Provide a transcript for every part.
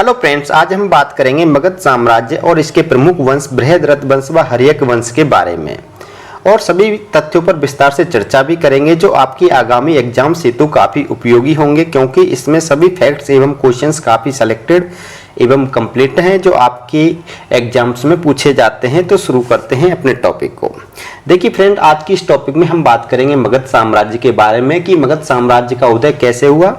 Hello friends, आज हम बात करेंगे मगध साम्राज्य और इसके प्रमुख वंश बृहद्रथ वंश व हर्यक वंश के बारे में और सभी तथ्यों पर विस्तार से चर्चा भी करेंगे जो आपकी आगामी एग्जाम हेतु काफ़ी उपयोगी होंगे, क्योंकि इसमें सभी फैक्ट्स एवं क्वेश्चंस काफ़ी सिलेक्टेड एवं कंप्लीट हैं जो आपकी एग्जाम्स में पूछे जाते हैं। तो शुरू करते हैं अपने टॉपिक को। देखिए फ्रेंड, आज की इस टॉपिक में हम बात करेंगे मगध साम्राज्य के बारे में कि मगध साम्राज्य का उदय कैसे हुआ,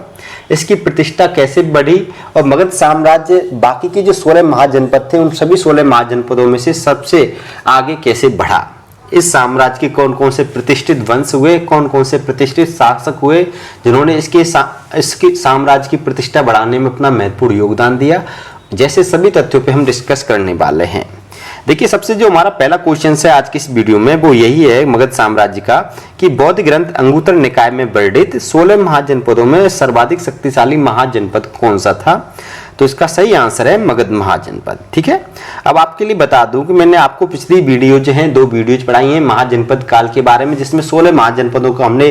इसकी प्रतिष्ठा कैसे बढ़ी और मगध साम्राज्य बाकी के जो 16 महाजनपद थे उन सभी 16 महाजनपदों में से सबसे आगे कैसे बढ़ा। इस साम्राज्य के कौन कौन से प्रतिष्ठित वंश हुए, कौन कौन से प्रतिष्ठित शासक हुए जिन्होंने इसके साम्राज्य की प्रतिष्ठा बढ़ाने में अपना महत्वपूर्ण योगदान दिया, जैसे सभी तथ्यों पे हम डिस्कस करने वाले हैं। देखिए, सबसे जो हमारा पहला क्वेश्चन है आज की इस वीडियो में वो यही है मगध साम्राज्य का कि बौद्ध ग्रंथ अंगुत्तर निकाय में वर्णित 16 महाजनपदों में सर्वाधिक शक्तिशाली महाजनपद कौन सा था। तो इसका सही आंसर है मगध महाजनपद। ठीक है, अब आपके लिए बता दूं कि मैंने आपको पिछली वीडियो जो है 2 वीडियोज पढ़ाई हैं महाजनपद काल के बारे में, जिसमें 16 महाजनपदों को हमने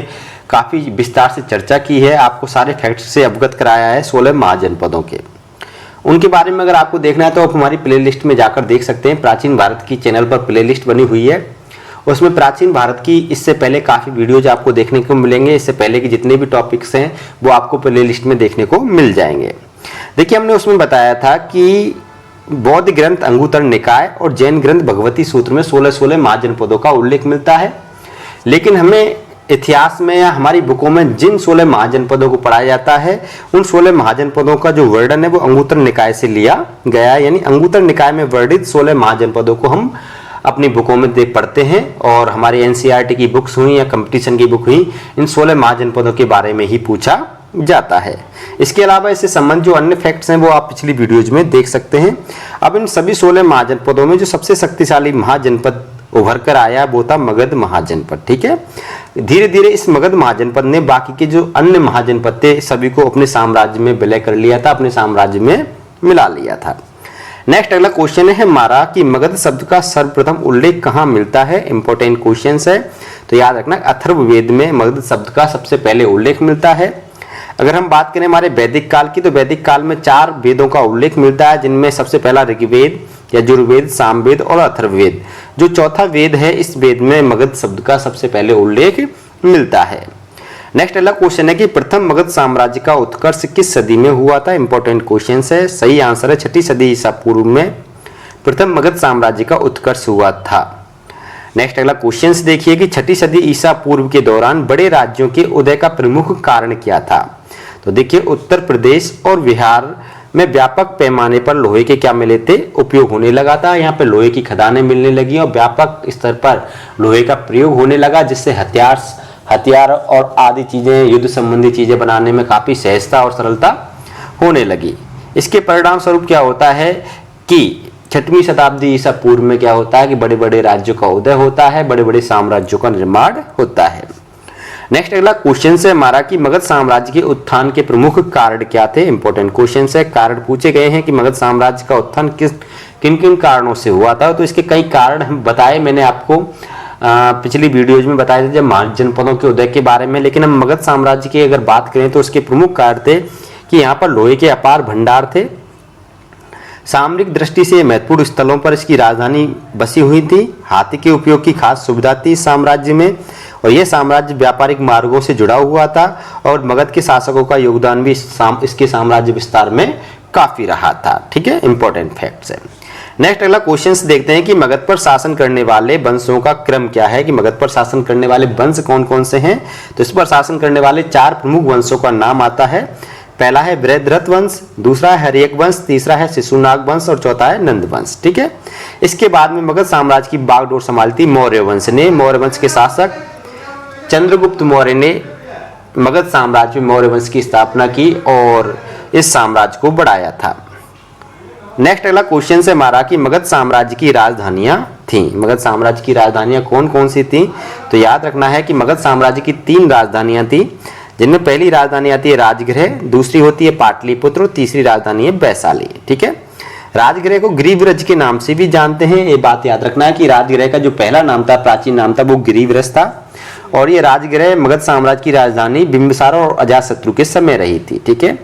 काफी विस्तार से चर्चा की है, आपको सारे फैक्ट्स से अवगत कराया है 16 महाजनपदों के। उनके बारे में अगर आपको देखना है तो आप हमारी प्लेलिस्ट में जाकर देख सकते हैं। प्राचीन भारत की चैनल पर प्लेलिस्ट बनी हुई है, उसमें प्राचीन भारत की इससे पहले काफ़ी वीडियोज आपको देखने को मिलेंगे। इससे पहले के जितने भी टॉपिक्स हैं वो आपको प्लेलिस्ट में देखने को मिल जाएंगे। देखिए, हमने उसमें बताया था कि बौद्ध ग्रंथ अंगुत्तर निकाय और जैन ग्रंथ भगवती सूत्र में 16 महाजनपदों का उल्लेख मिलता है, लेकिन हमें इतिहास में या हमारी बुकों में जिन 16 महाजनपदों को पढ़ाया जाता है उन 16 महाजनपदों का जो वर्णन है वो अंगुत्तर निकाय से लिया गया है। यानी अंगुत्तर निकाय में वर्णित 16 महाजनपदों को हम अपनी बुकों में देख पढ़ते हैं और हमारी एनसीईआरटी की बुक्स हुई या कंपटीशन की बुक हुई, इन 16 महाजनपदों के बारे में ही पूछा जाता है। इसके अलावा इससे संबंध जो अन्य फैक्ट्स हैं वो आप पिछली वीडियोज में देख सकते हैं। अब इन सभी 16 महाजनपदों में जो सबसे शक्तिशाली महाजनपद उभर कर आया वो था मगध महाजनपद। ठीक है, धीरे धीरे इस मगध महाजनपद ने बाकी के जो अन्य महाजनपद थे सभी को अपने साम्राज्य में विलय कर लिया था, अपने साम्राज्य में मिला लिया था। नेक्स्ट अगला क्वेश्चन है हमारा कि मगध शब्द का सर्वप्रथम उल्लेख कहाँ मिलता है। इंपॉर्टेंट क्वेश्चन है, तो याद रखना अथर्ववेद में मगध शब्द का सबसे पहले उल्लेख मिलता है। अगर हम बात करें हमारे वैदिक काल की, तो वैदिक काल में 4 वेदों का उल्लेख मिलता है, जिनमें सबसे पहला ऋग्वेद, यजुर्वेद, सामवेद और अथर्ववेद। जो चौथा वेद है इस वेद में मगध शब्द का सबसे पहले उल्लेख मिलता है। नेक्स्ट अगला क्वेश्चन है कि प्रथम मगध साम्राज्य का उत्कर्ष किस सदी में हुआ था। इंपॉर्टेंट क्वेश्चन है, सही आंसर है 6ठी सदी ईसा पूर्व में प्रथम मगध साम्राज्य का उत्कर्ष हुआ था। नेक्स्ट अगला क्वेश्चन देखिए कि 6ठी सदी ईसा पूर्व के दौरान बड़े राज्यों के उदय का प्रमुख कारण क्या था। तो देखिए, उत्तर प्रदेश और बिहार में व्यापक पैमाने पर लोहे के क्या मिले थे, उपयोग होने लगा था। यहाँ पे लोहे की खदानें मिलने लगी और व्यापक स्तर पर लोहे का प्रयोग होने लगा, जिससे हथियार और आदि चीजें, युद्ध संबंधी चीजें बनाने में काफी सहजता और सरलता होने लगी। इसके परिणाम स्वरूप क्या होता है कि 6वीं शताब्दी ईसा पूर्व में क्या होता है कि बड़े बड़े राज्यों का उदय होता है, बड़े बड़े साम्राज्यों का निर्माण होता है। नेक्स्ट अगला क्वेश्चन है हमारा कि मगध साम्राज्य के उत्थान के प्रमुख कारण क्या थे। इंपॉर्टेंट क्वेश्चन है, कारण पूछे गए हैं कि मगध साम्राज्य का उत्थान किन किन कारणों से हुआ था। तो इसके कई कारण हम बताए, मैंने आपको पिछली वीडियोज में बताए थे जब महाजनपदों के उदय के बारे में। लेकिन हम मगध साम्राज्य की अगर बात करें तो उसके प्रमुख कारण थे कि यहाँ पर लोहे के अपार भंडार थे, सामरिक दृष्टि से महत्वपूर्ण स्थलों पर इसकी राजधानी बसी हुई थी, हाथी के उपयोग की खास सुविधा थी इस साम्राज्य में, और यह साम्राज्य व्यापारिक मार्गों से जुड़ा हुआ था और मगध के शासकों का योगदान भी इसके साम्राज्य विस्तार में काफी रहा था। ठीक है, इंपॉर्टेंट फैक्ट्स है। नेक्स्ट अगला क्वेश्चन देखते हैं कि मगध पर शासन करने वाले वंशों का क्रम क्या है, कि मगध पर शासन करने वाले वंश कौन कौन से हैं। तो इस पर शासन करने वाले 4 प्रमुख वंशों का नाम आता है। पहला है बृहद्रथ वंश, दूसरा है हर्यक वंश, तीसरा है शिशुनाग वंश और चौथा है नंद वंश। ठीक है, इसके बाद में मगध साम्राज्य की बागडोर संभाली थी मौर्य वंश ने। मौर्य वंश के शासक चंद्रगुप्त मौर्य ने मगध साम्राज्य में मौर्य वंश की स्थापना की और इस साम्राज्य को बढ़ाया था। नेक्स्ट अगला क्वेश्चन है हमारा कि मगध साम्राज्य की राजधानियां थी। मगध साम्राज्य की राजधानियां कौन कौन सी थी। तो याद रखना है कि मगध साम्राज्य की 3 राजधानियां थी, जिनमें पहली राजधानी आती है राजगृह, दूसरी होती है पाटलिपुत्र और तीसरी राजधानी है वैशाली। ठीक है, राजगृह को गिरिव्रज के नाम से भी जानते हैं। ये बात याद रखना है कि राजगृह का जो पहला नाम था, प्राचीन नाम था, वो गिरिव्रज था और ये राजगृह मगध साम्राज्य की राजधानी बिंबिसार और अजातशत्रु के समय रही थी। ठीक है,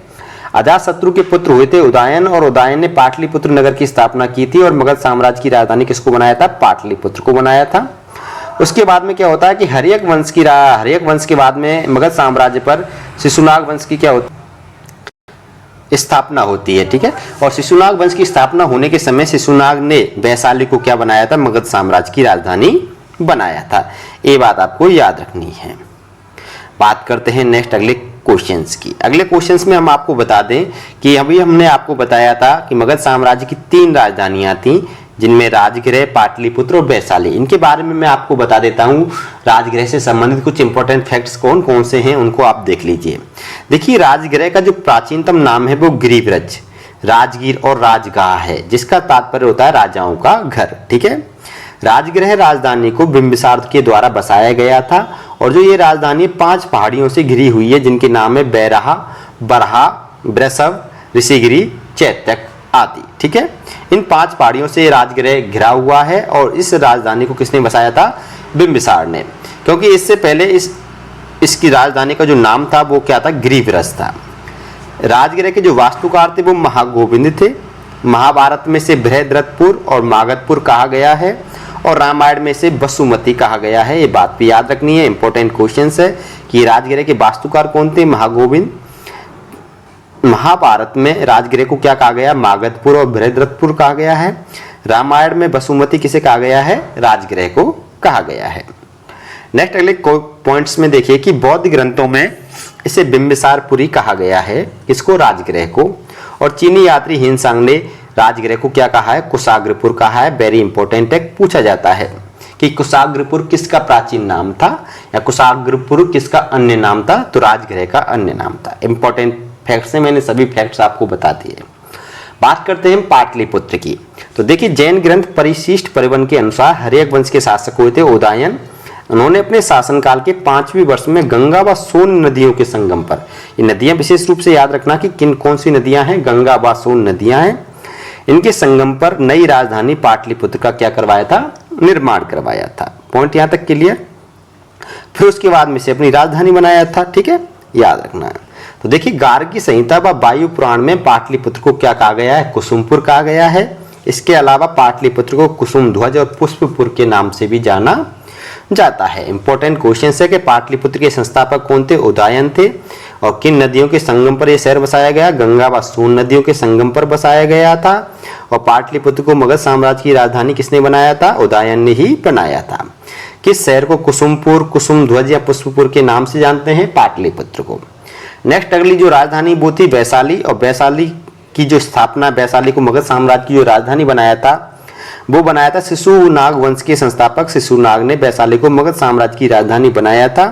अजातशत्रु के पुत्र हुए थे उदयन, और उदयन ने पाटलिपुत्र नगर की स्थापना की थी और मगध साम्राज्य की राजधानी किसको बनाया था? पाटलिपुत्र को बनाया था। उसके बाद में क्या होता है कि हर्यक वंश के बाद में मगध साम्राज्य पर शिशुनाग वंश की क्या होती स्थापना होती है, ठीक है। और शिशुनाग वंश की स्थापना होने के समय शिशुनाग ने वैशाली को क्या बनाया था? मगध साम्राज्य की राजधानी बनाया था। ये बात आपको याद रखनी है। बात करते हैं नेक्स्ट अगले क्वेश्चंस की। अगले क्वेश्चंस में हम आपको बता दें कि अभी हमने आपको बताया था कि मगध साम्राज्य की 3 राजधानियां थी, जिनमें राजगृह, पाटलिपुत्र और वैशाली। इनके बारे में मैं आपको बता देता हूं। राजगृह से संबंधित कुछ इंपॉर्टेंट फैक्ट्स कौन कौन से हैं उनको आप देख लीजिए। देखिए, राजगृह का जो प्राचीनतम नाम है वो गिरिव्रज, राजगीर और राजगाह है, जिसका तात्पर्य होता है राजाओं का घर, ठीक है। राजगृह राजधानी को बिंबिसार के द्वारा बसाया गया था और जो ये राजधानी 5 पहाड़ियों से घिरी हुई है, जिनके नाम है बैरहा, बरहा, वृषभ, ऋषिगिरी, चैत्यक आदि, ठीक है। इन 5 पहाड़ियों से राजगृह घिरा हुआ है और इस राजधानी को किसने बसाया था? बिंबिसार ने, क्योंकि इससे पहले इसकी राजधानी का जो नाम था वो क्या था? गिरिव्रज था। राजगृह के जो वास्तुकार थे वो महागोविंद थे। महाभारत में से बृहद्रथपुर और मागधपुर कहा गया है और रामायण में से वसुमती कहा गया है। ये बात भी याद रखनी है, इंपॉर्टेंट क्वेश्चन है कि राजगृह के वास्तुकार कौन थे? महागोविंद। महाभारत में राजगृह को क्या कहा गया? मागधपुर और बृहद्रथपुर कहा गया है। रामायण में वसुमती किसे कहा गया है? राजगृह को कहा गया है। नेक्स्ट अगले पॉइंट्स में देखिए कि बौद्ध ग्रंथों में इसे बिंबिसारपुरी कहा गया है, किसको? राजगृह को। और चीनी यात्री हिनसांग ने राजगृह को क्या कहा है? कुशाग्रपुर कहा है। वेरी इंपॉर्टेंट है, पूछा जाता है कि कुशाग्रपुर किसका प्राचीन नाम था या कुशाग्रपुर किसका अन्य नाम था? तो राजगृह का अन्य नाम था। इंपॉर्टेंट फैक्ट्स हैं, मैंने सभी फैक्ट्स आपको बता दिए। बात करते हैं पाटलिपुत्र की। तो देखिए, जैन ग्रंथ परिशिष्ट परिवन के अनुसार हर्यक वंश के शासक हुए थे उदयन। उन्होंने अपने शासनकाल के 5वें वर्ष में गंगा व सोन नदियों के संगम पर, ये नदियां विशेष रूप से याद रखना कि किन कौन सी नदियां हैं? गंगा व सोन नदियां हैं। इनके संगम पर नई राजधानी पाटलिपुत्र का क्या करवाया था? निर्माण करवाया था। पॉइंट यहां तक क्लियर। फिर उसके बाद में से अपनी राजधानी बनाया था, ठीक है, याद रखना है। तो देखिए, गार्गी संहिता व वायु पुराण में पाटलिपुत्र को क्या कहा गया है? कुसुमपुर कहा गया है। इसके अलावा पाटलिपुत्र को कुसुम ध्वज और पुष्पपुर के नाम से भी जाना जाता है। इंपॉर्टेंट क्वेश्चन है कि पाटलिपुत्र के संस्थापक कौन थे? उदयन थे। और किन नदियों के संगम पर यह शहर बसाया गया? गंगा व सोन नदियों के संगम पर बसाया गया था। और पाटलिपुत्र को मगध साम्राज्य की राजधानी किसने बनाया था? उदयन ने ही बनाया था। किस शहर को कुसुमपुर, कुसुम ध्वज या पुष्पपुर के नाम से जानते हैं? पाटलिपुत्र को। नेक्स्ट अगली जो राजधानी वो थी वैशाली। और वैशाली की जो स्थापना, वैशाली को मगध साम्राज्य की जो राजधानी बनाया था वो बनाया था शिशुनाग वंश के संस्थापक शिशुनाग ने वैशाली को मगध साम्राज्य की राजधानी बनाया था।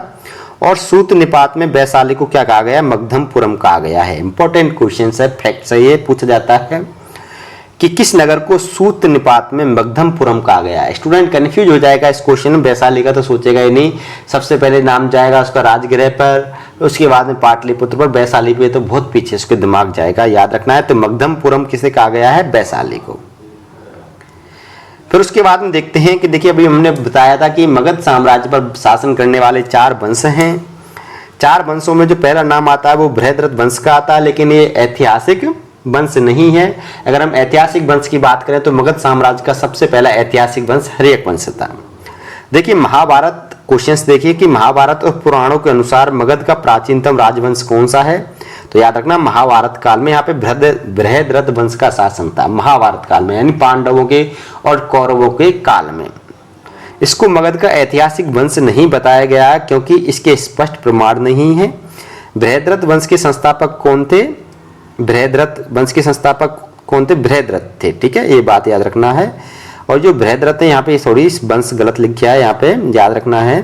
और सूत निपात में वैशाली को क्या कहा गया? मगधमपुरम कहा गया है। इंपॉर्टेंट क्वेश्चन है, फैक्ट है, ये पूछा जाता है कि किस नगर को सूत निपात में मगधमपुरम कहा गया है। स्टूडेंट कंफ्यूज हो जाएगा इस क्वेश्चन में, वैशाली का तो सोचेगा ही नहीं। सबसे पहले नाम जाएगा उसका राजगृह पर, उसके बाद में पाटलिपुत्र पर, वैशाली पे तो बहुत पीछे उसके दिमाग जाएगा, याद रखना है। तो मगधमपुरम किसे कहा गया है? वैशाली को। फिर उसके बाद में देखते हैं कि देखिए, अभी हमने बताया था कि मगध साम्राज्य पर शासन करने वाले 4 वंश हैं। 4 वंशों में जो पहला नाम आता है वो बृहद्रथ वंश का आता है, लेकिन ये ऐतिहासिक वंश नहीं है। अगर हम ऐतिहासिक वंश की बात करें तो मगध साम्राज्य का सबसे पहला ऐतिहासिक वंश हर्यक वंश था। देखिए, महाभारत क्वेश्चंस देखिए कि महाभारत और पुराणों के अनुसार मगध का प्राचीनतम राजवंश कौन सा है? तो याद रखना, महाभारत काल में यहाँ पे बृहद्रथ वंश का शासन था। महाभारत काल में यानी पांडवों के और कौरवों के काल में। इसको मगध का ऐतिहासिक वंश नहीं बताया गया है क्योंकि इसके स्पष्ट प्रमाण नहीं है। बृहद्रथ वंश के संस्थापक कौन थे? बृहद्रथ वंश के संस्थापक कौन थे? बृहद्रथ थे, ठीक है, ये बात याद रखना है। और जो बृहद्रथ है यहाँ पे थोड़ी वंश गलत लिख गया है, यहाँ पे याद रखना है।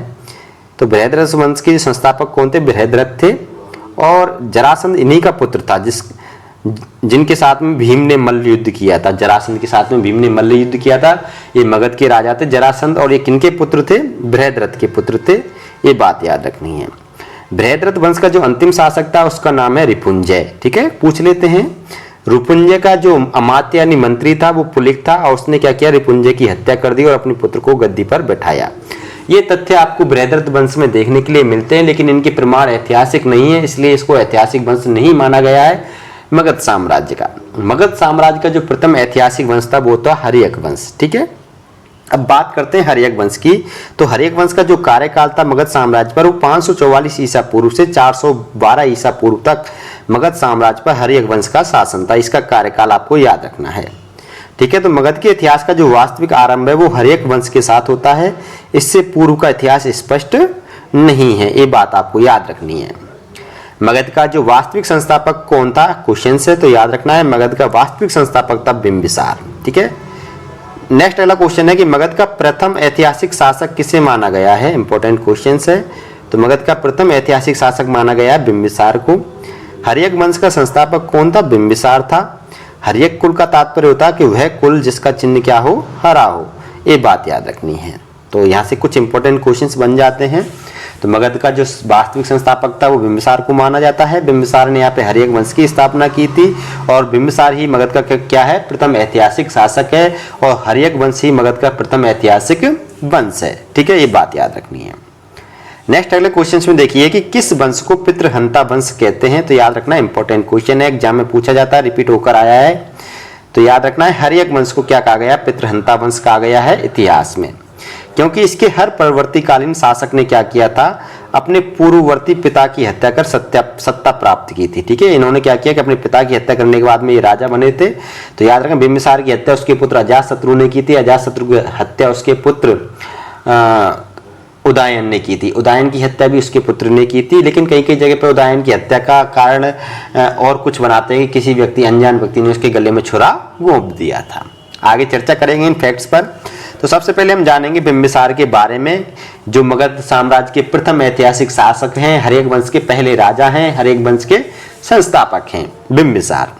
तो बृहद्रथ वंश के संस्थापक कौन थे? बृहद्रथ थे। और जरासंध इन्हीं का पुत्र था जिनके साथ में भीम ने मल्ल युद्ध किया था। जरासंध के साथ में भीम ने मल्ल युद्ध किया था। ये मगध के राजा थे जरासंध, और ये किनके पुत्र थे? बृहद्रथ के पुत्र थे। ये बात याद रखनी है। बृहद्रथ वंश का जो अंतिम शासक था उसका नाम है रिपुंजय, ठीक है, पूछ लेते हैं। रिपुंजय का जो अमात्य यानी मंत्री था वो पुलिक था और उसने क्या किया? रिपुंजय की हत्या कर दी और अपने पुत्र को गद्दी पर बैठाया। ये तथ्य आपको बृहद्रथ वंश में देखने के लिए मिलते हैं, लेकिन इनके प्रमाण ऐतिहासिक नहीं है, इसलिए इसको ऐतिहासिक वंश नहीं माना गया है। मगध साम्राज्य का। मगध साम्राज्य का जो प्रथम ऐतिहासिक वंश था वो था हर्यक वंश। ठीक है, अब बात करते हैं हर्यक वंश की। तो हर्यक वंश का जो कार्यकाल था मगध साम्राज्य पर वो 544 ईसा पूर्व से 412 ईसा पूर्व तक मगध साम्राज्य पर हर्यक वंश का शासन था। इसका कार्यकाल आपको याद रखना है। ठीक है, तो मगध के इतिहास का जो वास्तविक आरंभ है वो हर्यक वंश के साथ होता है। इससे पूर्व का इतिहास स्पष्ट नहीं है, ये बात आपको याद रखनी है। मगध का जो वास्तविक संस्थापक कौन था, क्वेश्चन से, तो याद रखना है मगध का वास्तविक संस्थापक था बिंबिसार। ठीक है, नेक्स्ट अगला क्वेश्चन है कि मगध का प्रथम ऐतिहासिक शासक किसे माना गया है, इंपॉर्टेंट क्वेश्चन है। तो मगध का प्रथम ऐतिहासिक शासक माना गया है बिंबिसार को। हर्यक वंश का संस्थापक कौन था, बिंबिसार था। हर्यक कुल का तात्पर्य होता है कि वह कुल जिसका चिन्ह क्या हो, हरा हो, ये बात याद रखनी है। तो यहाँ से कुछ इंपॉर्टेंट क्वेश्चंस बन जाते हैं। तो मगध का जो वास्तविक संस्थापक था वो बिंबिसार को माना जाता है। बिंबिसार ने यहाँ पे हर्यक वंश की स्थापना की थी और बिंबिसार ही मगध का क्या है, प्रथम ऐतिहासिक शासक है और हर्यक वंश ही मगध का प्रथम ऐतिहासिक वंश है। ठीक है, ये बात याद रखनी है। नेक्स्ट अगले क्वेश्चन में देखिए कि किस वंश को पितृहंता वंश कहते हैं। तो याद रखना इंपॉर्टेंट क्वेश्चन है, एग्जाम में पूछा जाता है, रिपीट होकर आया है। तो याद रखना है हर्यक वंश को क्या कहा गया, पितृहंता वंश कहा गया है इतिहास में, क्योंकि इसके हर परवर्तीकालीन शासक ने क्या किया था, अपने पूर्ववर्ती पिता की हत्या कर सत्ता प्राप्त की थी। ठीक है, इन्होंने क्या किया कि अपने पिता की हत्या करने के बाद में ये राजा बने थे। तो याद रखना बिंबिसार की हत्या उसके पुत्र अजातशत्रु ने की थी। अजातशत्रु की हत्या उसके पुत्र उदयन ने की थी। उदयन की हत्या भी उसके पुत्र ने की थी, लेकिन कई कई जगह पर उदयन की हत्या का कारण और कुछ बनाते हैं कि किसी व्यक्ति, अनजान व्यक्ति ने उसके गले में छुरा घोंप दिया था। आगे चर्चा करेंगे इन फैक्ट्स पर। तो सबसे पहले हम जानेंगे बिंबिसार के बारे में, जो मगध साम्राज्य के प्रथम ऐतिहासिक शासक हैं, हर्यक वंश के पहले राजा हैं, हर्यक वंश के संस्थापक हैं बिंबिसार।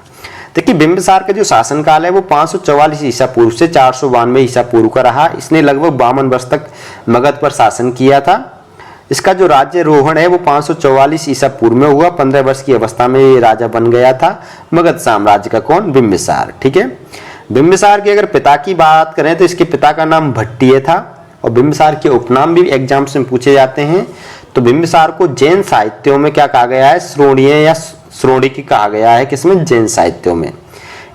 देखिए बिंबिसार का जो शासनकाल है वो 544 ईसा पूर्व से 492 ईसा पूर्व का रहा। इसने लगभग 52 वर्ष तक मगध पर शासन किया था। इसका जो राज्यरोहण है वो 544 ईसा पूर्व में हुआ। 15 वर्ष की अवस्था में ये राजा बन गया था मगध साम्राज्य का। कौन, बिंबिसार। ठीक है, बिंबिसार के अगर पिता की बात करें तो इसके पिता का नाम भट्टिय था और बिंबिसार के उपनाम भी एग्जाम्स में पूछे जाते हैं। तो बिंबिसार को जैन साहित्यों में क्या कहा गया है, श्रोणीय या श्रोणिकी कहा गया है, किसमें, जैन साहित्यों में।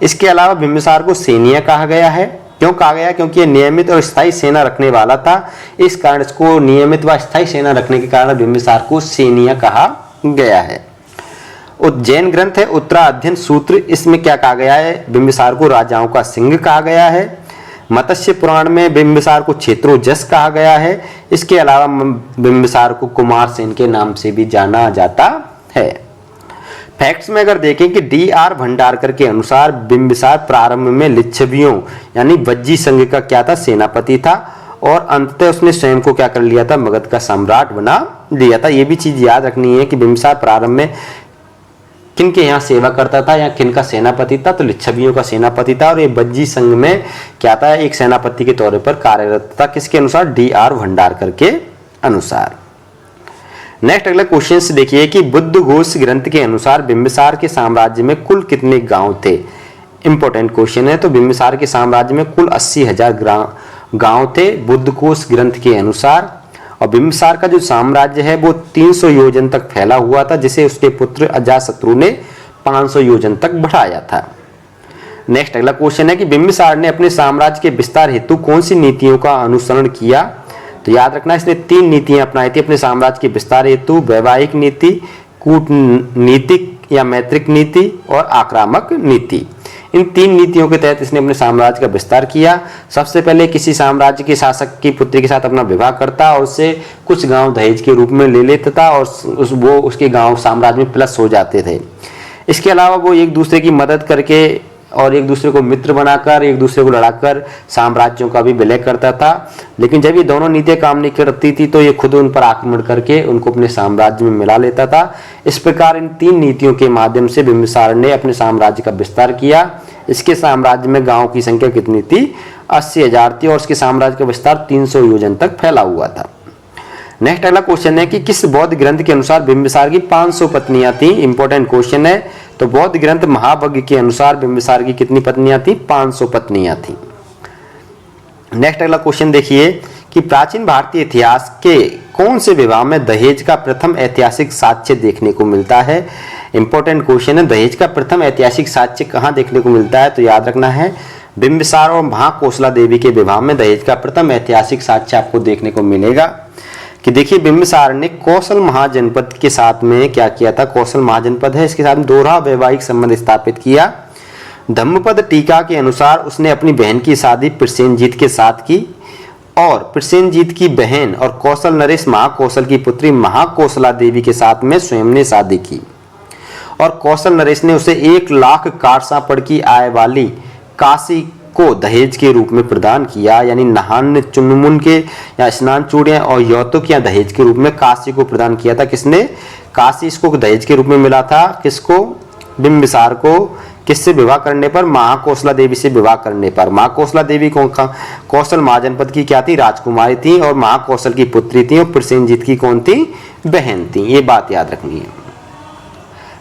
इसके अलावा बिंबिसार को सेनीय कहा गया है। क्यों कहा गया, क्योंकि ये नियमित और स्थायी सेना रखने वाला था। इस कारण इसको नियमित व स्थायी सेना रखने के कारण बिंबिसार को सेनीय कहा गया है। जैन ग्रंथ है उत्तराध्ययन सूत्र, इसमें क्या कहा गया है, बिंबिसार को राजाओं का सिंह कहा गया है। मत्स्य पुराण में बिंबिसार को क्षेत्रोजस कहा गया है। इसके अलावा बिंबिसार को कुमार सेन के नाम से भी जाना जाता है। फैक्ट्स में अगर देखें कि D.R. भंडारकर के अनुसार बिंबिसार प्रारंभ में लिच्छवियों यानी वज्जी संघ का क्या था, सेनापति था और अंततः उसने स्वयं को क्या कर लिया था, मगध का सम्राट बना लिया था। ये भी चीज याद रखनी है कि बिंबिसार प्रारंभ में किन के यहाँ सेवा करता था या किन का सेनापति था, तो लिच्छवियों का सेनापति था और ये वज्जी संघ में क्या था, एक सेनापति के तौर पर कार्यरत था। किसके अनुसार, D.R. भंडारकर के अनुसार। नेक्स्ट अगला क्वेश्चन से देखिए कि बुद्ध घोष ग्रंथ के अनुसार बिंबिसार के साम्राज्य में कुल कितने गांव थे। इंपॉर्टेंट क्वेश्चन है। तो बिंबिसार के साम्राज्य में कुल 80,000 गांव थे बुद्ध घोष ग्रंथ के अनुसार। और बिंबिसार का जो साम्राज्य है वो 300 योजन तक फैला हुआ था, जिसे उसके पुत्र अजातशत्रु ने 500 योजन तक बढ़ाया था। नेक्स्ट अगला क्वेश्चन है कि बिंबिसार ने अपने साम्राज्य के विस्तार हेतु कौन सी नीतियों का अनुसरण किया। तो याद रखना इसने 3 नीतियां अपनाई थी अपने साम्राज्य के विस्तार हेतु, वैवाहिक नीति, कूटनीतिक या मैत्रिक नीति और आक्रामक नीति। इन 3 नीतियों के तहत इसने अपने साम्राज्य का विस्तार किया। सबसे पहले किसी साम्राज्य के शासक की पुत्री के साथ अपना विवाह करता और उससे कुछ गांव दहेज के रूप में ले लेता था और वो उसके गांव साम्राज्य में प्लस हो जाते थे। इसके अलावा वो एक दूसरे की मदद करके और एक दूसरे को मित्र बनाकर एक दूसरे को लड़ाकर साम्राज्यों का भी विलय करता था। लेकिन जब ये दोनों नीतियां काम नहीं करती थी तो ये खुद उन पर आक्रमण करके उनको अपने साम्राज्य में मिला लेता था। इस प्रकार इन 3 नीतियों के माध्यम से बिंबिसार ने अपने साम्राज्य का विस्तार किया। इसके साम्राज्य में गांवों की संख्या कितनी थी, 80,000 थी और उसके साम्राज्य का विस्तार 300 योजन तक फैला हुआ था। नेक्स्ट अगला क्वेश्चन है कि किस बौद्ध ग्रंथ के अनुसार बिंबिसार की 500 पत्नियां थी। इंपॉर्टेंट क्वेश्चन है। तो बौद्ध ग्रंथ महावग्ग के अनुसार बिंबिसार की कितनी पत्नियां थी, 500 पत्नियां थी। नेक्स्ट अगला क्वेश्चन देखिए कि प्राचीन भारतीय इतिहास के कौन से विभाग में दहेज का प्रथम ऐतिहासिक साक्ष्य देखने को मिलता है। इंपॉर्टेंट क्वेश्चन है। दहेज का प्रथम ऐतिहासिक साक्ष्य कहाँ देखने को मिलता है? तो याद रखना है बिंबिसार और महाकोसला देवी के विवाह में दहेज का प्रथम ऐतिहासिक साक्ष्य आपको देखने को मिलेगा कि देखिए बिंबिसार ने कौशल महाजनपद के साथ में क्या किया था। कौशल महाजनपद है, इसके साथ में दोहरा वैवाहिक संबंध स्थापित किया। धम्मपद टीका के अनुसार उसने अपनी बहन की शादी प्रसेनजीत के साथ की और प्रसेनजीत की बहन और कौशल नरेश महाकौशल की पुत्री महाकोसला देवी के साथ में स्वयं ने शादी की और कौशल नरेश ने उसे 1 लाख कारसापड़ की आय वाली काशी को दहेज के रूप में प्रदान किया। यानी नहान चुनमुन के या स्नान चूड़ियां और यौतुक या दहेज के रूप में काशी को प्रदान किया था। किसने? काशी इसको दहेज के रूप में मिला था। किसको? बिंबिसार को। किससे विवाह करने पर? महाकोसला देवी से विवाह करने पर। महाकोसला देवी कौशल महाजनपद की क्या थी? राजकुमारी थी और महाकौशल की पुत्री थी और प्रसेनजीत की कौन थी? बहन थी। ये बात याद रखनी है।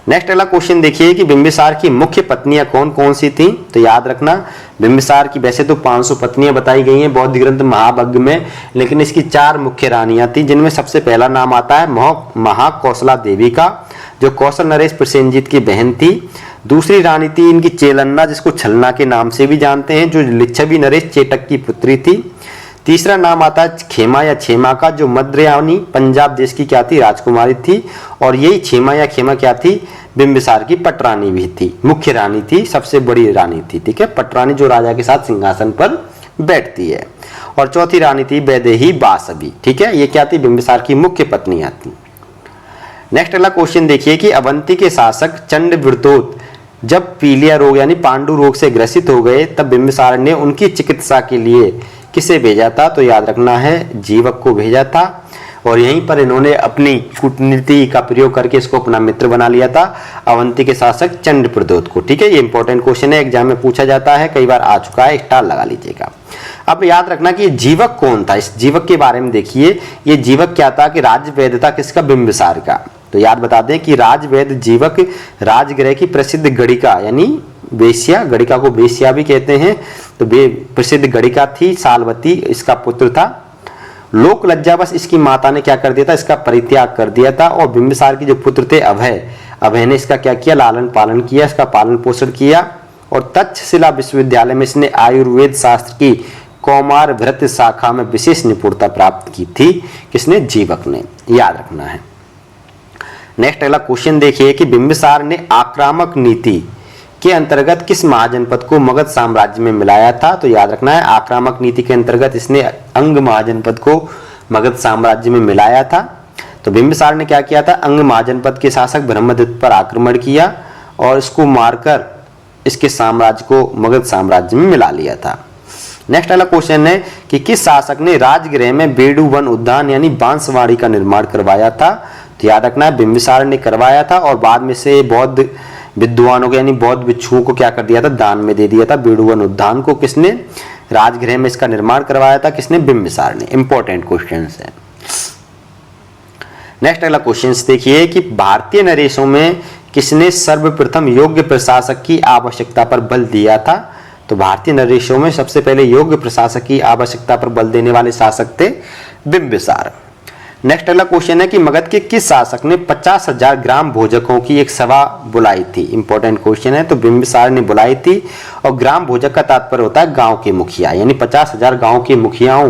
नेक्स्ट अगला क्वेश्चन देखिए कि बिंबिसार की मुख्य पत्नियां कौन कौन सी थी? तो याद रखना बिंबिसार की वैसे तो 500 पत्नियां बताई गई हैं बौद्ध ग्रंथ महाभग्ग में, लेकिन इसकी 4 मुख्य रानियां थी, जिनमें सबसे पहला नाम आता है महाकौशला देवी का, जो कौशल नरेश प्रसेनजीत की बहन थी। दूसरी रानी थी इनकी चेलन्ना, जिसको छलना के नाम से भी जानते हैं, जो लिच्छवी नरेश चेटक की पुत्री थी। तीसरा नाम आता है खेमा या छेमा का, जो मद्रयानी पंजाब देश की क्या थी? राजकुमारी थी। और यही छेमा या खेमा क्या थी? बिंबिसार की पटरानी भी थी, मुख्य रानी थी, सबसे बड़ी रानी थी। ठीक है, पटरानी जो राजा के साथ सिंहासन पर बैठती है। और चौथी रानी थी वैदेही बासवी। ठीक है, ये क्या थी? बिंबिसार की मुख्य पत्नियां थी। नेक्स्ट अगला क्वेश्चन देखिए कि अवंती के शासक चंडवृतोत जब पीलिया रोग यानी पांडु रोग से ग्रसित हो गए, तब बिंबिसार ने उनकी चिकित्सा के लिए किसे भेजा था? तो याद रखना है जीवक को भेजा था। और यहीं पर इन्होंने अपनी कूटनीति का प्रयोग करके इसको अपना मित्र बना लिया था, अवंती के शासक चंडप्रदोत को। ठीक है, ये इंपॉर्टेंट क्वेश्चन है, एग्जाम में पूछा जाता है, कई बार आ चुका है, स्टार लगा लीजिएगा। अब याद रखना कि जीवक कौन था। इस जीवक के बारे में देखिए, ये जीवक क्या था कि राजवैद्य था किसका? बिंबिसार का। तो याद बता दें कि राजवैद्य जीवक राजगृह की प्रसिद्ध गणिका यानी वेश्या, गणिका को वेश्या भी कहते हैं, तो प्रसिद्ध गणिका थी सालवती, इसका पुत्र था। लोक लज्जावश इसकी माता ने क्या कर दिया था? इसका परित्याग कर दिया था। और बिंबिसार के जो पुत्र थे अभय ने इसका क्या किया? लालन पालन किया, इसका पालन पोषण किया। और तक्षशिला विश्वविद्यालय में इसने आयुर्वेद शास्त्र की कौमार भृत शाखा में विशेष निपुणता प्राप्त की थी। किसने? जीवक ने। याद रखना है। नेक्स्ट अगला क्वेश्चन देखिए कि बिंबिसार ने आक्रामक नीति के अंतर्गत किस महाजनपद को मगध साम्राज्य में मिलाया था? तो याद रखना है आक्रामक नीति के अंतर्गत इसने अंग महाजनपद को मगध साम्राज्य में मिलाया था। तो बिंबिसार ने क्या किया था? अंग महाजनपद के शासक ब्रह्मदत्त पर आक्रमण किया और इसको मारकर इसके साम्राज्य को मगध साम्राज्य में मिला लिया था। नेक्स्ट वाला क्वेश्चन है कि किस शासक ने राजगृह में बेडू वन उद्यान यानी बांसवाड़ी का निर्माण करवाया था? तो याद रखना है बिंबिसार ने करवाया था और बाद में से बौद्ध विद्वानों को यानी बौद्ध भिक्षुओं को क्या कर दिया था? दान में दे दिया था। बेडूवन उद्यान को किसने राजगृह में इसका निर्माण करवाया था? किसने? बिंबिसार ने। इंपॉर्टेंट क्वेश्चन है। नेक्स्ट अगला क्वेश्चन देखिए कि भारतीय नरेशों में किसने सर्वप्रथम योग्य प्रशासक की आवश्यकता पर बल दिया था? तो भारतीय नरेशों में सबसे पहले योग्य प्रशासक की आवश्यकता पर बल देने वाले शासक थे बिंबिसार। नेक्स्ट अगला क्वेश्चन है कि मगध के किस शासक ने 50,000 ग्राम भोजकों की एक सभा बुलाई थी? इंपॉर्टेंट क्वेश्चन है। तो बिंबिसार ने बुलाई थी। और ग्राम भोजक का तात्पर्य होता है गांव के मुखिया, यानी 50,000 गांव के मुखियाओं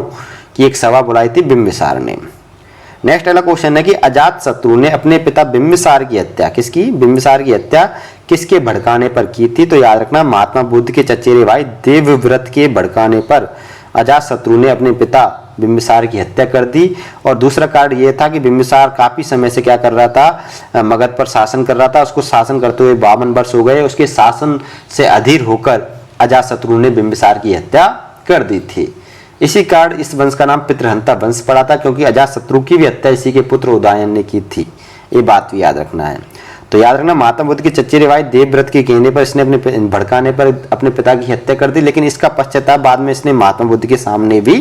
की एक सभा बुलाई थी बिंबिसार ने। नेक्स्ट अगला क्वेश्चन है कि अजातशत्रु ने अपने पिता बिंबिसार की हत्या किसकी? बिंबिसार की हत्या किसके भड़काने पर की थी? तो याद रखना महात्मा बुद्ध के चचेरे भाई देवव्रत के भड़काने पर अजातशत्रु ने अपने पिता बिंबिसार की हत्या कर दी। और दूसरा कारण यह था कि बिंबिसार काफी समय से क्या कर रहा था? मगध पर शासन कर रहा था। उसको शासन करते हुए 52 वर्ष हो गए। उसके शासन से अधीर होकर अजातशत्रु ने बिंबिसार की हत्या कर दी थी। इसी कारण इस वंश का नाम पितृहंता वंश पड़ा था, क्योंकि अजातशत्रु की भी हत्या इसी के पुत्र उदयन ने की थी। ये बात भी याद रखना है। तो याद रखना महात्मा बुद्ध के चचेरे भाई देवव्रत के कहने पर इसने अपने भड़काने पर अपने पिता की हत्या कर दी, लेकिन इसका पश्चाताप बाद में इसने महात्मा बुद्ध के सामने भी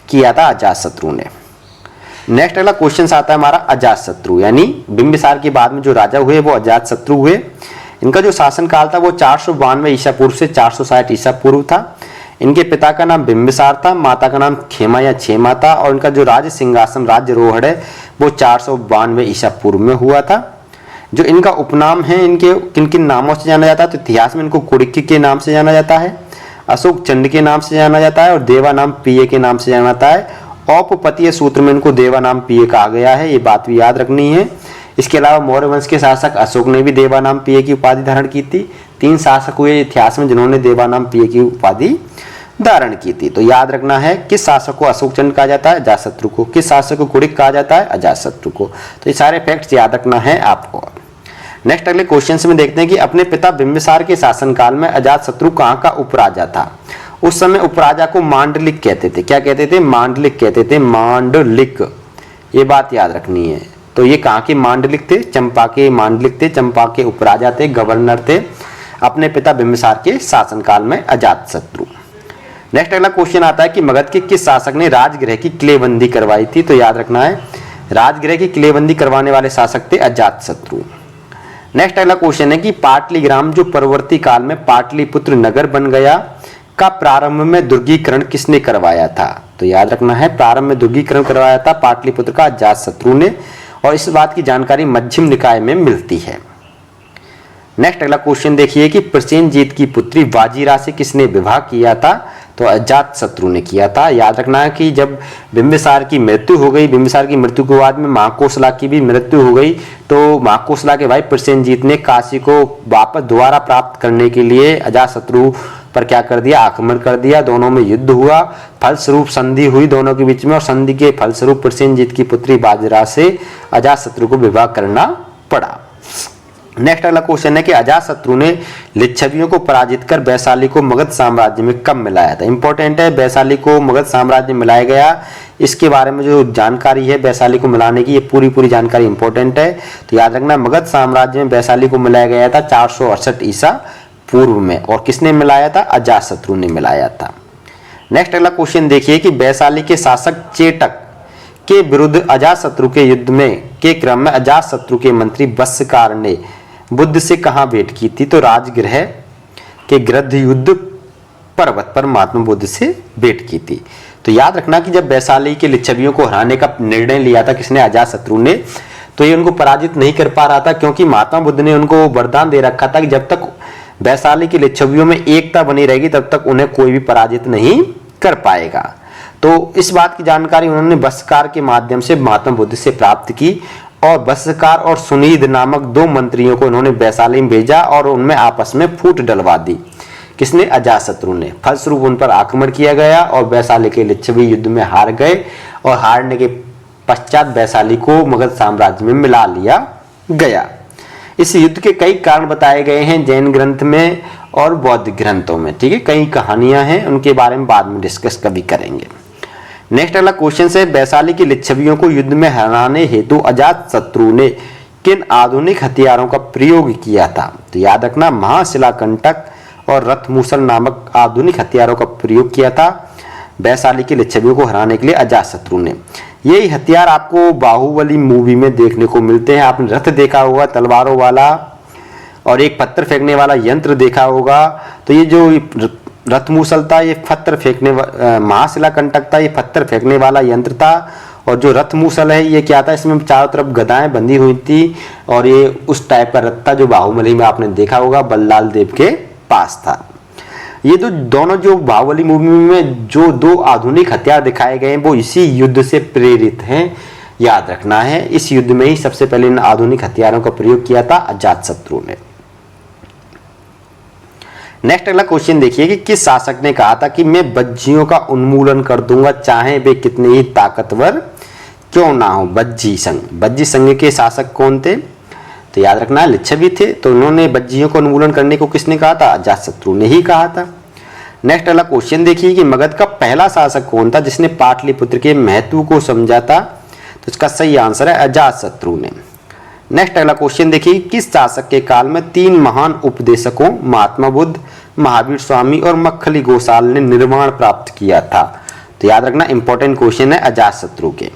किया था अजातशत्रु ने। नेक्स्ट अगला क्वेश्चन आता है हमारा अजातशत्रु यानी बिंबिसार के बाद में जो राजा हुए वो अजातशत्रु हुए। इनका जो शासन काल था वो 492 ईसा पूर्व से 460 ईसा पूर्व था। इनके पिता का नाम बिंबिसार था, माता का नाम खेमा या छेमा था। और इनका जो राज सिंहासन राज्यरोहण है वो 492 ईसा पूर्व में हुआ था। जो इनका उपनाम है, इनके किन किन नामों से जाना जाता है, तो इतिहास में इनको कुड़िक्की के नाम से जाना जाता है, अशोक चंड के नाम से जाना जाता है और देवानाम पिय के नाम से जाना जाता है। औपपतीय सूत्र में इनको देवानाम पिय कहा गया है, ये बात भी याद रखनी है। इसके अलावा मौर्य वंश के शासक अशोक ने भी देवानाम पिय की उपाधि धारण की थी। 3 शासक हुए इतिहास में जिन्होंने देवानाम पिय की उपाधि धारण की थी। तो याद रखना है, किस शासक को अशोक चंद कहा जाता है, अजातशत्रु को, किस शासक को कुड़िक कहा जाता है, अजातशत्रु को। तो ये सारे फैक्ट्स याद रखना है आपको। नेक्स्ट अगले क्वेश्चन में देखते हैं कि अपने पिता बिंबिसार के शासनकाल में अजातशत्रु कहाँ का उपराजा था। उस समय उपराजा को मांडलिक कहते थे। क्या कहते थे? मांडलिक कहते थे, मांडलिक। ये बात याद रखनी है। तो ये कहाँ के मांडलिक थे? चंपा के मांडलिक थे, चंपा के उपराजा थे, गवर्नर थे अपने पिता बिंबिसार के शासनकाल में अजातशत्रु। नेक्स्ट अगला क्वेश्चन आता है कि मगध के किस शासक ने राजगृह की किलेबंदी करवाई थी। तो याद रखना है, राजगृह की किलेबंदी करवाने वाले शासक थे अजातशत्रु। नेक्स्ट अगला क्वेश्चन है कि पाटलिग्राम जो परवर्ती काल में पाटलिपुत्र नगर बन गया का प्रारंभ में दुर्गीकरण किसने करवाया था। तो याद रखना है, प्रारंभ में दुर्गीकरण करवाया था पाटलिपुत्र का अजातशत्रु ने, और इस बात की जानकारी मध्यम निकाय में मिलती है। नेक्स्ट अगला क्वेश्चन देखिए कि प्रसेनजीत की पुत्री वाजिरा से किसने विवाह किया था। तो अजातशत्रु ने किया था। याद रखना है कि जब बिंबिसार की मृत्यु हो गई, बिंबिसार की मृत्यु के बाद में महाकोसला की भी मृत्यु हो गई, तो महाकोसला के भाई प्रसेनजीत ने काशी को वापस दोबारा प्राप्त करने के लिए अजातशत्रु पर क्या कर दिया? आक्रमण कर दिया। दोनों में युद्ध हुआ, फलस्वरूप संधि हुई दोनों के बीच में, और संधि के फलस्वरूप प्रसेनजीत की पुत्री वाजिरा से अजातशत्रु को विवाह करना पड़ा। नेक्स्ट अगला क्वेश्चन है कि अजातशत्रु ने लिच्छवियों को पराजित कर वैशाली को मगध साम्राज्य में कब मिलाया था। इंपॉर्टेंट है, वैशाली को मगध साम्राज्य में मिलाया गया, इसके बारे में जो जानकारी है वैशाली को मिलाने की, ये पूरी जानकारी इंपॉर्टेंट है। तो याद रखना, मगध साम्राज्य में वैशाली को मिलाया गया था 468 ईसा पूर्व में, और किसने मिलाया था? अजातशत्रु ने मिलाया था। नेक्स्ट अगला क्वेश्चन देखिए कि वैशाली के शासक चेटक के विरुद्ध अजातशत्रु के युद्ध में के क्रम में अजातशत्रु के मंत्री वस्यकार ने बुद्ध से कहाँ भेंट की थी। तो राजगृह के गृध्र युद्ध पर्वत पर महात्मा बुद्ध से भेंट की थी। तो याद रखना कि जब वैशाली के लिच्छवियों को हराने का निर्णय लिया था किसने? अजातशत्रु ने। तो ये उनको पराजित नहीं कर पा रहा था, क्योंकि महात्मा बुद्ध ने उनको वरदान दे रखा था कि जब तक वैशाली की लिच्छवियों में एकता बनी रहेगी तब तक उन्हें कोई भी पराजित नहीं कर पाएगा। तो इस बात की जानकारी उन्होंने वस्यकार के माध्यम से महात्मा बुद्ध से प्राप्त की, और वस्यकार और सुनीद नामक 2 मंत्रियों को उन्होंने वैशाली में भेजा और उनमें आपस में फूट डलवा दी। किसने? अजातशत्रु ने। फलस्वरूप उन पर आक्रमण किया गया और वैशाली के लिच्छवी युद्ध में हार गए, और हारने के पश्चात वैशाली को मगध साम्राज्य में मिला लिया गया। इस युद्ध के कई कारण बताए गए हैं जैन ग्रंथ में और बौद्ध ग्रंथों में। ठीक है, कई कहानियां हैं, उनके बारे में बाद में डिस्कस कभी करेंगे। नेक्स्ट अगला क्वेश्चन है, वैशाली की लिच्छवियों को युद्ध में हराने हेतु अजातशत्रु ने किन आधुनिक हथियारों का प्रयोग किया था। तो याद रखना, महाशिलाकंटक और रथमूसल नामक आधुनिक हथियारों का प्रयोग किया था वैशाली की लिच्छवियों को हराने के लिए अजातशत्रु ने। यही हथियार आपको बाहुबली मूवी में देखने को मिलते हैं। आपने रथ देखा होगा तलवारों वाला, और एक पत्थर फेंकने वाला यंत्र देखा होगा। तो ये जो रथमूसल था ये पत्थर फेंकने, महाशिलाकंटक था ये पत्थर फेंकने वाला यंत्र था, और जो रथमूसल है ये क्या था? इसमें चारों तरफ गदाएं बंधी हुई थी, और ये उस टाइप का रथ था जो बाहुबली में आपने देखा होगा, बल्लाल देव के पास था। ये दोनों जो बाहुबली मूवी में जो 2 आधुनिक हथियार दिखाए गए हैं वो इसी युद्ध से प्रेरित हैं, याद रखना है। इस युद्ध में ही सबसे पहले इन आधुनिक हथियारों का प्रयोग किया था अजातशत्रु ने। नेक्स्ट अगला क्वेश्चन देखिए कि किस शासक ने कहा था कि मैं बज्जियों का उन्मूलन कर दूंगा चाहे वे कितने ही ताकतवर क्यों ना हो। बज्जी संघ, बज्जी संघ के शासक कौन थे? तो याद रखना, लिच्छवी थे। तो उन्होंने बज्जियों को उन्मूलन करने को किसने कहा था? अजातशत्रु ने ही कहा था। नेक्स्ट अगला क्वेश्चन देखिए कि मगध का पहला शासक कौन था जिसने पाटलिपुत्र के महत्व को समझा था। तो इसका सही आंसर है अजातशत्रु ने। नेक्स्ट अगला क्वेश्चन देखिए, किस शासक के काल में 3 महान उपदेशकों महात्मा बुद्ध, महावीर स्वामी और मक्खली गोसाल ने निर्वाण प्राप्त किया था। तो याद रखना, इंपॉर्टेंट क्वेश्चन है अजातशत्रु के।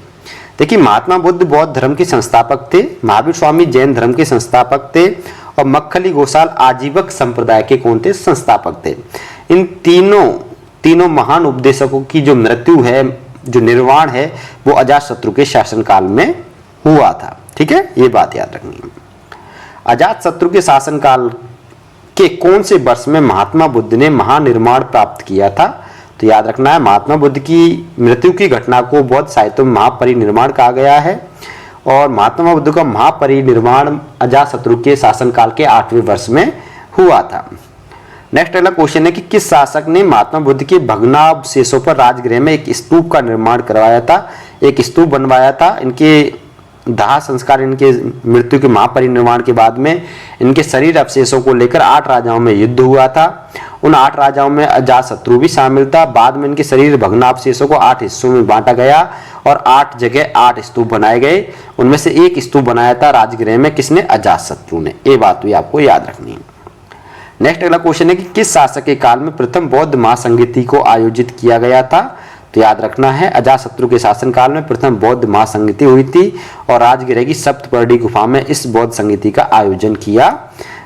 देखिए, महात्मा बुद्ध बौद्ध धर्म के संस्थापक थे, महावीर स्वामी जैन धर्म के संस्थापक थे, और मक्खली गोसाल आजीवक संप्रदाय के कौन थे? संस्थापक थे। इन तीनों महान उपदेशकों की जो मृत्यु है, जो निर्वाण है, वो अजातशत्रु के शासनकाल में हुआ था। ठीक है, ये बात याद रखनी है। अजातशत्रु के शासनकाल के कौन से वर्ष में महात्मा बुद्ध ने महानिर्वाण प्राप्त किया था? तो याद रखना है, महात्मा बुद्ध की मृत्यु की घटना को बौद्ध साहित्य में महापरिनिर्वाण कहा गया है और महात्मा बुद्ध का महापरिनिर्वाण अजातशत्रु के शासनकाल के 8वें वर्ष में हुआ था। नेक्स्ट अगला क्वेश्चन है कि किस शासक ने महात्मा बुद्ध के भग्नावशेषों पर राजगृह में एक स्तूप का निर्माण करवाया था, एक स्तूप बनवाया था। इनके दाह संस्कार, इनके मृत्यु के महापरिनिर्वाण के बाद में इनके शरीर अवशेषों को लेकर 8 राजाओं में युद्ध हुआ था। उन 8 राजाओं में अजातशत्रु भी शामिल था। बाद में इनके शरीर भग्नावशेषों को 8 हिस्सों में बांटा गया और 8 जगह 8 स्तूप बनाए गए। उनमें से एक स्तूप बनाया था राजगृह में, किसने? अजातशत्रु ने। ये बात भी आपको याद रखनी है। नेक्स्ट अगला क्वेश्चन है कि किस शासक के काल में प्रथम बौद्ध महासंगीति को आयोजित किया गया था? तो याद रखना है, अजातशत्रु के शासनकाल में प्रथम बौद्ध महासंगीति हुई थी और राजगृह की सप्तपर्णी गुफा में इस बौद्ध संगीति का आयोजन किया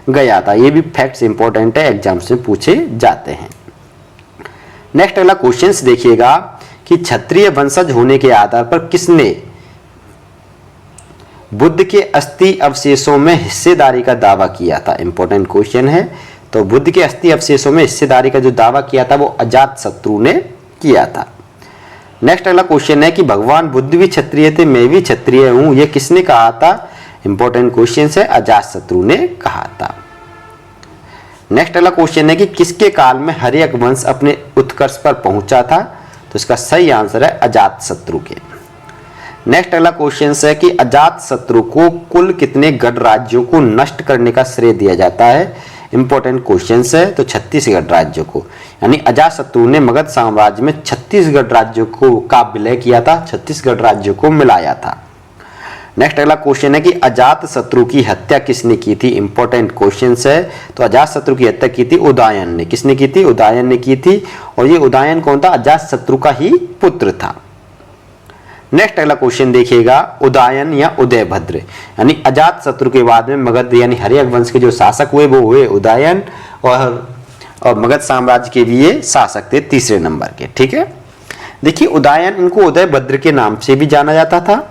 गया था। ये भी फैक्ट्स इंपॉर्टेंट है, एग्जाम्स में पूछे जाते हैं। नेक्स्ट अगला क्वेश्चन देखिएगा कि क्षत्रिय वंशज होने के आधार पर किसने बुद्ध के अस्थि अवशेषों में हिस्सेदारी का दावा किया था? इंपॉर्टेंट क्वेश्चन है। तो बुद्ध के अस्थि अवशेषों में हिस्सेदारी का जो दावा किया था वो अजातशत्रु ने किया था। नेक्स्ट अगला क्वेश्चन है कि भगवान बुद्ध भी क्षत्रिय थे, मैं भी क्षत्रिय हूं, यह किसने कहा था? इंपॉर्टेंट क्वेश्चन है, अजातशत्रु ने कहा था। नेक्स्ट अगला क्वेश्चन है कि किसके काल में हर्यक वंश अपने उत्कर्ष पर पहुंचा था? तो इसका सही आंसर है अजातशत्रु के। नेक्स्ट अगला क्वेश्चन है कि अजातशत्रु को कुल कितने गढ़ राज्यों को नष्ट करने का श्रेय दिया जाता है? इंपॉर्टेंट क्वेश्चन है। तो 36 गढ़ राज्यों को, यानी अजातशत्रु ने मगध साम्राज्य में 36 गढ़ राज्यों को का विलय किया था, 36 गढ़ राज्यों को मिलाया था। नेक्स्ट अगला क्वेश्चन है कि अजातशत्रु की हत्या किसने की थी? इंपॉर्टेंट क्वेश्चन है। तो अजातशत्रु की हत्या की थी उदयन ने। किसने की थी? उदयन ने की थी। और ये उदयन कौन था? अजातशत्रु का ही पुत्र था। नेक्स्ट अगला क्वेश्चन देखिएगा, उदयन या उदयभद्र, यानी अजातशत्रु के बाद में मगध यानी हर्यक वंश के जो शासक हुए वो हुए उदयन और मगध साम्राज्य के भी ये शासक थे 3रे नंबर के। ठीक है, देखिए उदयन, इनको उदयभद्र के नाम से भी जाना जाता था।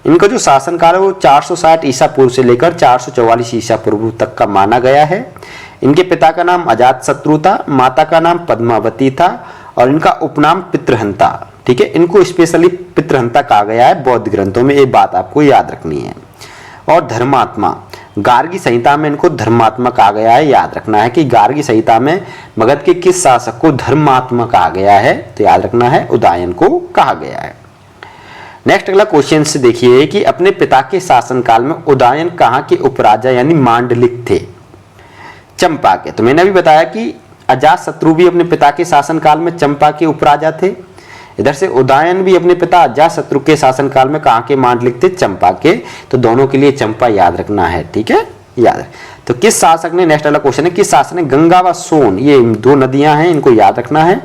इनका जो शासनकाल है वो 460 ईसा पूर्व से लेकर 444 ईसा पूर्व तक का माना गया है। इनके पिता का नाम अजातशत्रु था, माता का नाम पद्मावती था और इनका उपनाम पितृहंता। ठीक है, इनको स्पेशली पितृहंता कहा गया है बौद्ध ग्रंथों में, ये बात आपको याद रखनी है। और धर्मात्मा, गार्गी संहिता में इनको धर्मात्मा कहा गया है। याद रखना है कि गार्गी संहिता में मगध के किस शासक को धर्मात्मा कहा गया है? तो याद रखना है उदयन को कहा गया है। नेक्स्ट अगला क्वेश्चन से देखिए कि अपने पिता के शासनकाल में उदयन कहाँ के उपराजा यानी मांडलिक थे? चंपा के। तो मैंने अभी बताया कि अजातशत्रु भी अपने पिता के शासनकाल में चंपा के उपराजा थे। इधर से उदयन भी अपने पिता अजातशत्रु के शासनकाल में कहाँ के मांडलिक थे? चंपा के। तो दोनों के लिए चंपा याद रखना है। ठीक है, याद। तो किस शासक ने, नेक्स्ट वाला क्वेश्चन है, किस शासक ने गंगा व सोन, ये 2 नदियां हैं, इनको याद रखना है।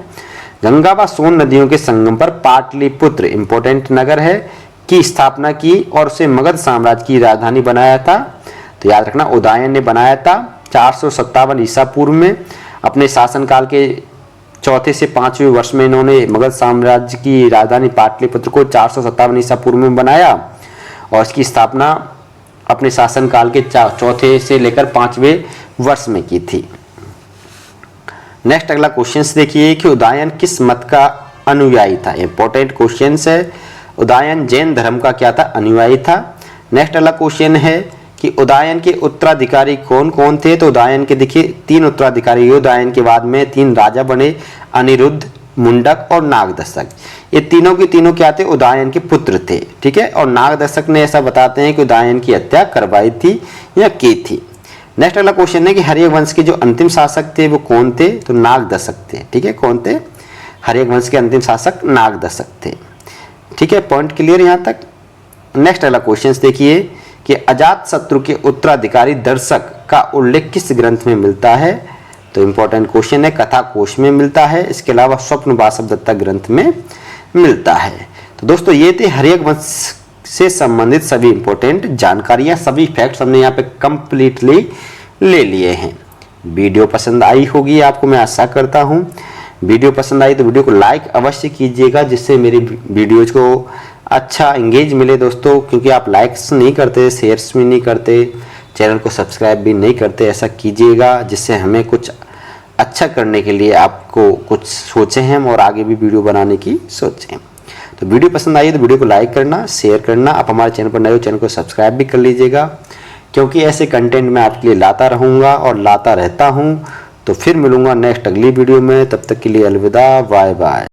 गंगा व सोन नदियों के संगम पर पाटलिपुत्र, इंपॉर्टेंट नगर है, की स्थापना की और उसे मगध साम्राज्य की राजधानी बनाया था। तो याद रखना उदयन ने बनाया था 457 ईसा पूर्व में। अपने शासनकाल के 4थे से 5वें वर्ष में इन्होंने मगध साम्राज्य की राजधानी पाटलिपुत्र को 457 ईसा पूर्व में बनाया और इसकी स्थापना अपने शासनकाल के 4थे से लेकर 5वें वर्ष में की थी। नेक्स्ट अगला क्वेश्चन देखिए कि उदयन किस मत का अनुयायी था? इंपॉर्टेंट क्वेश्चन है। उदयन जैन धर्म का क्या था? अनुयायी था। नेक्स्ट अगला क्वेश्चन है कि उदयन के उत्तराधिकारी कौन कौन थे? तो उदयन के देखिए 3 उत्तराधिकारी, उदयन के बाद में 3 राजा बने, अनिरुद्ध, मुंडक और नागदशक। ये तीनों के तीनों क्या थे? उदयन के पुत्र थे। ठीक है, और नागदशक ने ऐसा बताते हैं कि उदयन की हत्या करवाई थी या की थी। नेक्स्ट अगला क्वेश्चन है कि हर्यक वंश के जो अंतिम शासक थे वो कौन थे? तो नागदशक थे। ठीक है, कौन थे? हर्यक वंश के अंतिम शासक नागदशक थे। ठीक है, पॉइंट क्लियर यहाँ तक। नेक्स्ट अगला क्वेश्चन देखिए कि अजातशत्रु के उत्तराधिकारी दर्शक का उल्लेख किस ग्रंथ में मिलता है? तो इंपॉर्टेंट क्वेश्चन है, कथा कोश में मिलता है। इसके अलावा स्वप्न वासवदत्ता ग्रंथ में मिलता है। तो दोस्तों ये थे हर्यक वंश से संबंधित सभी इंपॉर्टेंट जानकारियां, सभी फैक्ट्स हमने यहाँ पे कंप्लीटली ले लिए हैं। वीडियो पसंद आई होगी आपको, मैं आशा करता हूँ। वीडियो पसंद आई तो वीडियो को लाइक अवश्य कीजिएगा, जिससे मेरी वीडियोज को अच्छा इंगेज मिले दोस्तों, क्योंकि आप लाइक्स नहीं करते, शेयर्स भी नहीं करते, चैनल को सब्सक्राइब भी नहीं करते, ऐसा कीजिएगा, जिससे हमें कुछ अच्छा करने के लिए आपको कुछ सोचें हम और आगे भी वीडियो बनाने की सोचें। तो वीडियो पसंद आई तो वीडियो को लाइक करना, शेयर करना। आप हमारे चैनल पर नए हो, चैनल को सब्सक्राइब भी कर लीजिएगा, क्योंकि ऐसे कंटेंट मैं आपके लिए लाता रहूँगा और लाता रहता हूँ। तो फिर मिलूँगा नेक्स्ट अगली वीडियो में, तब तक के लिए अलविदा, बाय बाय।